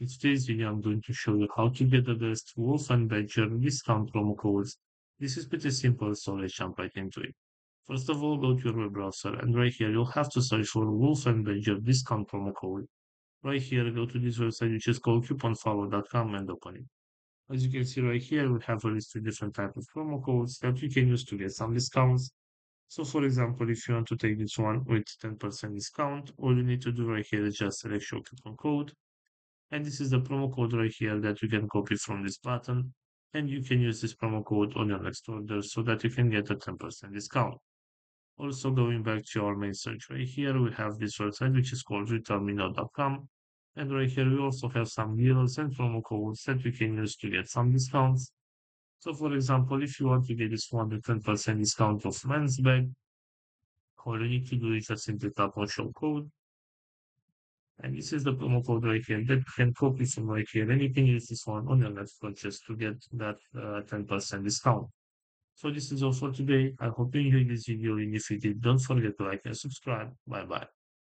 In today's video, I'm going to show you how to get the best Wolf and Badger discount promo codes. This is pretty simple, so let's jump right into it. First of all, go to your web browser, and right here you'll have to search for Wolf and Badger discount promo code. Right here, go to this website which is called couponfollow.com and open it. As you can see right here, we have a list of different types of promo codes that you can use to get some discounts. So for example, if you want to take this one with 10% discount, all you need to do right here is just select your coupon code, and this is the promo code right here that you can copy from this button. And you can use this promo code on your next order so that you can get a 10% discount. Also, going back to our main search right here, we have this website which is called returnmenow.com. And right here, we also have some deals and promo codes that we can use to get some discounts. So, for example, if you want to get this one, the 10% discount of men's bag, all you need to do is just simply tap on show code. And this is the promo code right here that you can copy from right here. And you can use this one on your next purchase to get that 10% discount. So this is all for today. I hope you enjoyed this video. And if you did, don't forget to like and subscribe. Bye bye.